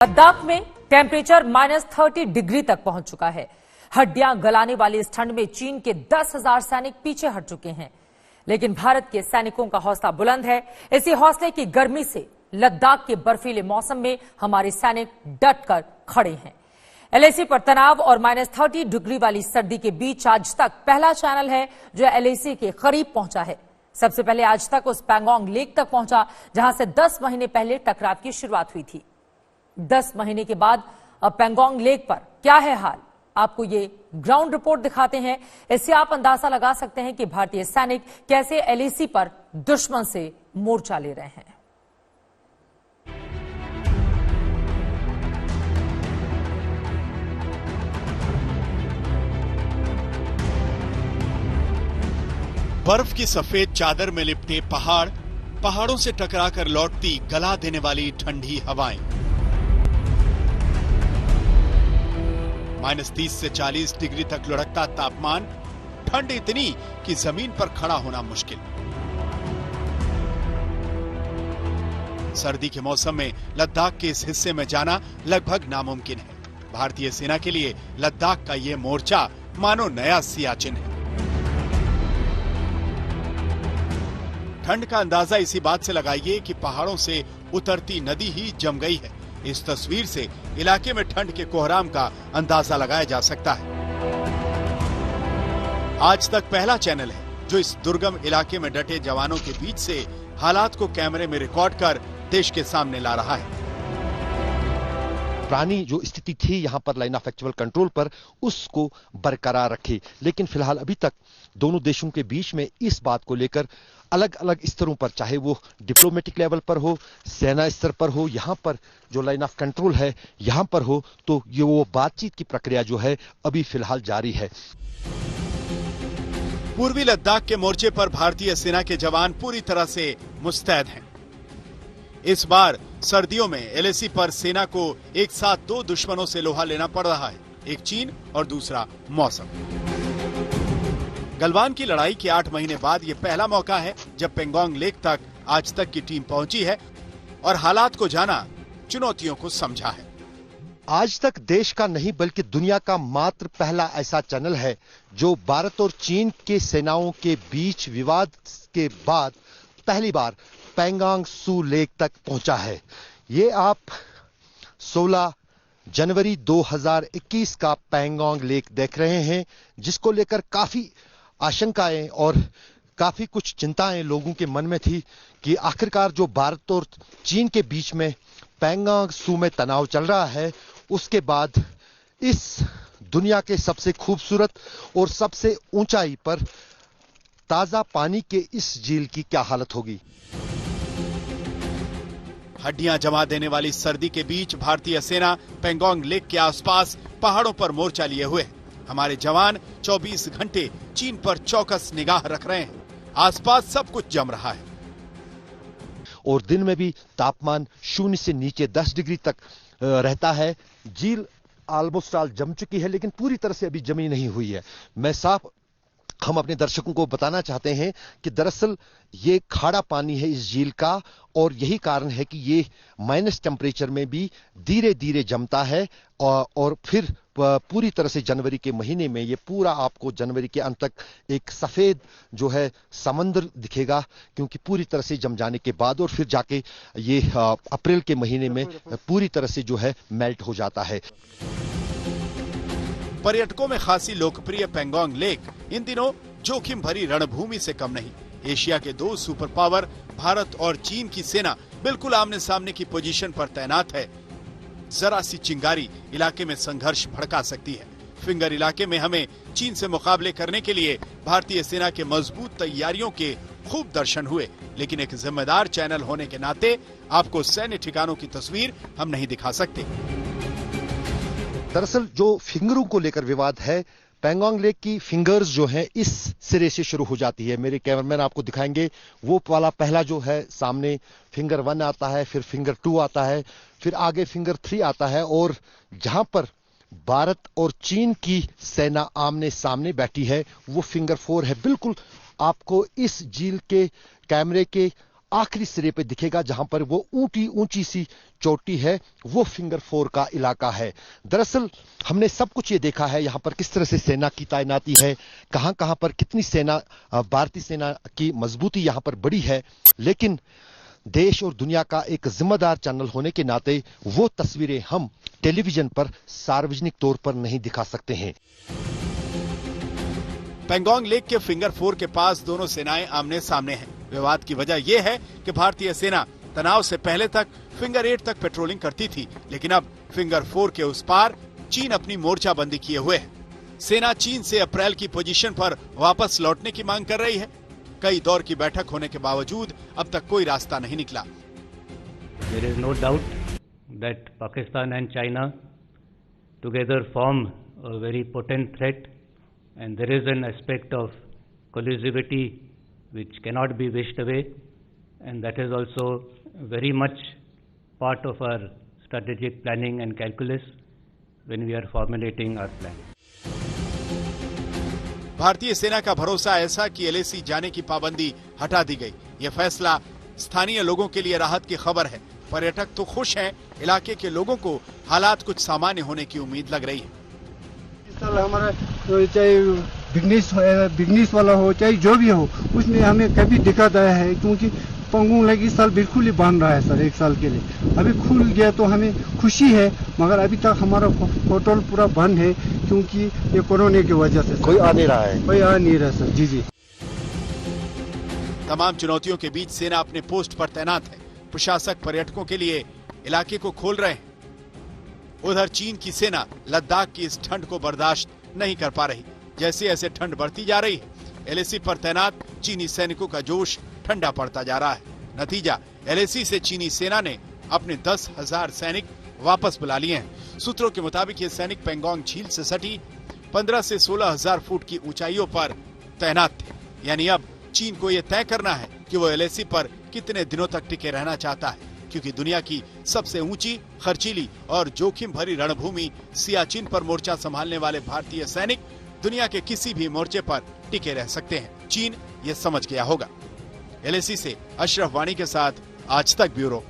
लद्दाख में temperature -30 degree तक पहुंच चुका है। हड्डियां गलाने वाली इस ठंड में चीन के 10,000 सैनिक पीछे हट चुके हैं, लेकिन भारत के सैनिकों का हौसला बुलंद है। इसी हौसले की गर्मी से लद्दाख के बर्फीले मौसम में हमारे सैनिक डट कर खड़े हैं। एलएसी पर तनाव और -30 डिग्री वाली सर्दी के बीच आज तक पहला चैनल है जो एलएसी के करीब पहुंचा है। सबसे पहले आज तक उस पैंगोंग लेक तक पहुंचा जहां से 10 महीने पहले टकराव की शुरुआत हुई थी। 10 महीने के बाद अब पैंगोंग लेक पर क्या है हाल, आपको ये ग्राउंड रिपोर्ट दिखाते हैं। इससे आप अंदाजा लगा सकते हैं कि भारतीय सैनिक कैसे एलएसी पर दुश्मन से मोर्चा ले रहे हैं। बर्फ की सफेद चादर में लिपटे पहाड़, पहाड़ों से टकराकर लौटती गला देने वाली ठंडी हवाएं, -30 से 40 डिग्री तक लुढ़कता तापमान, ठंड इतनी कि जमीन पर खड़ा होना मुश्किल। सर्दी के मौसम में लद्दाख के इस हिस्से में जाना लगभग नामुमकिन है। भारतीय सेना के लिए लद्दाख का ये मोर्चा मानो नया सियाचिन है। ठंड का अंदाजा इसी बात से लगाइए कि पहाड़ों से उतरती नदी ही जम गई है। इस तस्वीर से इलाके में ठंड के कोहराम का अंदाजा लगाया जा सकता है। आज तक पहला चैनल है जो इस दुर्गम इलाके में डटे जवानों के बीच से हालात को कैमरे में रिकॉर्ड कर देश के सामने ला रहा है। पुरानी जो स्थिति थी यहाँ पर लाइन ऑफ एक्चुअल कंट्रोल पर, उसको बरकरार रखे, लेकिन फिलहाल अभी तक दोनों देशों के बीच में इस बात को लेकर अलग अलग स्तरों पर, चाहे वो डिप्लोमेटिक लेवल पर हो, सेना स्तर पर हो, यहाँ पर जो लाइन ऑफ कंट्रोल है यहाँ पर हो, तो ये वो बातचीत की प्रक्रिया जो है अभी फिलहाल जारी है। पूर्वी लद्दाख के मोर्चे पर भारतीय सेना के जवान पूरी तरह से मुस्तैद हैं। इस बार सर्दियों में एलएसी पर सेना को एक साथ दो दुश्मनों से लोहा लेना पड़ रहा है, एक चीन और दूसरा मौसम। गलवान की लड़ाई के 8 महीने बाद ये पहला मौका है जब पैंगोंग लेक तक आज तक की टीम पहुंची है और हालात को जाना, चुनौतियों को समझा है। आज तक देश का नहीं बल्कि दुनिया का मात्र पहला ऐसा चैनल है जो भारत और चीन के सेनाओं के बीच विवाद के बाद पहली बार पैंगोंग सू लेक तक पहुंचा है। ये आप 16 जनवरी 2021 का पैंगोंग लेक देख रहे हैं, जिसको लेकर काफी आशंकाएं और काफी कुछ चिंताएं लोगों के मन में थी कि आखिरकार जो भारत और चीन के बीच में पैंगोंग सू में तनाव चल रहा है, उसके बाद इस दुनिया के सबसे खूबसूरत और सबसे ऊंचाई पर ताजा पानी के इस झील की क्या हालत होगी। हड्डियां जमा देने वाली सर्दी के बीच भारतीय सेना पैंगोंग लेक के आसपास पहाड़ों पर मोर्चा लिए हुए है। हमारे जवान 24 घंटे चीन पर चौकस निगाह रख रहे हैं। आसपास सब कुछ जम रहा है और दिन में भी तापमान 0 से नीचे 10 डिग्री तक रहता है। झील ऑलमोस्ट ऑल जम चुकी है, लेकिन पूरी तरह से अभी जमी नहीं हुई है। हम अपने दर्शकों को बताना चाहते हैं कि दरअसल ये खारा पानी है इस झील का, और यही कारण है कि ये माइनस टेम्परेचर में भी धीरे धीरे जमता है और फिर पूरी तरह से जनवरी के महीने में ये पूरा आपको जनवरी के अंत तक एक सफेद जो है समंदर दिखेगा, क्योंकि पूरी तरह से जम जाने के बाद और फिर जाके ये अप्रैल के महीने में पूरी तरह से जो है मेल्ट हो जाता है। पर्यटकों में खासी लोकप्रिय पैंगोंग लेक इन दिनों जोखिम भरी रणभूमि से कम नहीं। एशिया के दो सुपर पावर भारत और चीन की सेना बिल्कुल आमने सामने की पोजीशन पर तैनात है। जरा सी चिंगारी इलाके में संघर्ष भड़का सकती है। फिंगर इलाके में हमें चीन से मुकाबले करने के लिए भारतीय सेना के मजबूत तैयारियों के खूब दर्शन हुए, लेकिन एक जिम्मेदार चैनल होने के नाते आपको सैन्य ठिकानों की तस्वीर हम नहीं दिखा सकते। दरअसल जो फिंगरों को लेकर विवाद है, पैंगोंग लेक की फिंगर्स जो हैं इस सिरे से शुरू हो जाती है। मेरे कैमरामैन आपको दिखाएंगे, वो वाला पहला जो है सामने फिंगर 1 आता है, फिर फिंगर 2 आता है, फिर आगे फिंगर 3 आता है, और जहां पर भारत और चीन की सेना आमने सामने बैठी है वो फिंगर 4 है। बिल्कुल आपको इस झील के कैमरे के आखिरी सिरे पे दिखेगा, जहां पर वो ऊंची ऊंची सी चोटी है, वो फिंगर 4 का इलाका है। दरअसल हमने सब कुछ ये देखा है, यहां पर किस तरह से सेना की तैनाती है, कहां कहां पर कितनी सेना, भारतीय सेना की मजबूती यहां पर बड़ी है। लेकिन देश और दुनिया का एक जिम्मेदार चैनल होने के नाते वो तस्वीरें हम टेलीविजन पर सार्वजनिक तौर पर नहीं दिखा सकते हैं। पेंगोंग लेक के फिंगर 4 के पास दोनों सेनाएं आमने सामने हैं। विवाद की वजह यह है कि भारतीय सेना तनाव से पहले तक फिंगर 8 तक पेट्रोलिंग करती थी, लेकिन अब फिंगर 4 के उस पार चीन अपनी मोर्चाबंदी किए हुए है। सेना चीन से अप्रैल की पोजीशन पर वापस लौटने की मांग कर रही है। कई दौर की बैठक होने के बावजूद अब तक कोई रास्ता नहीं निकला। There is no doubt that Pakistan and China together form a very potent threat, and there is an aspect of collusivity which cannot be wished away, and that is also very much part of our strategic planning and calculus when we are formulating our plan. भारतीय सेना का भरोसा ऐसा कि LAC जाने की पाबंदी हटा दी गई। यह फैसला स्थानीय लोगों के लिए राहत की खबर है। पर्यटक तो खुश हैं, इलाके के लोगों को हालात कुछ सामान्य होने की उम्मीद लग रही है। इस साल हमारा चाहे बिजनेस वाला हो चाहे जो भी हो, उसमें हमें कभी दिक्कत आया है, क्योंकि पेंगोंग लेक इस साल बिल्कुल ही बंद रहा है सर, एक साल के लिए। अभी खुल गया तो हमें खुशी है, मगर अभी तक हमारा होटल पूरा बंद है, क्योंकि ये कोरोना की वजह से। कोई आ नहीं रहा है, कोई आ नहीं रहा सर। जी जी। तमाम चुनौतियों के बीच सेना अपने पोस्ट पर तैनात है। प्रशासक पर्यटकों के लिए इलाके को खोल रहे हैं। उधर चीन की सेना लद्दाख की इस ठंड को बर्दाश्त नहीं कर पा रही। जैसे जैसे ठंड बढ़ती जा रही है, LAC पर तैनात चीनी सैनिकों का जोश ठंडा पड़ता जा रहा है। नतीजा, LAC से चीनी सेना ने अपने 10,000 सैनिक वापस बुला लिए हैं। सूत्रों के मुताबिक ये सैनिक पेंगोंग झील से सटी 15 से 16,000 फुट की ऊंचाइयों पर तैनात थे। यानी अब चीन को यह तय करना है कि वो LAC पर कितने दिनों तक टिके रहना चाहता है, क्योंकि दुनिया की सबसे ऊंची, खर्चीली और जोखिम भरी रणभूमि सियाचिन पर मोर्चा संभालने वाले भारतीय सैनिक दुनिया के किसी भी मोर्चे पर टिके रह सकते हैं। चीन ये समझ गया होगा। LAC से अशरफ वाणी के साथ आज तक ब्यूरो।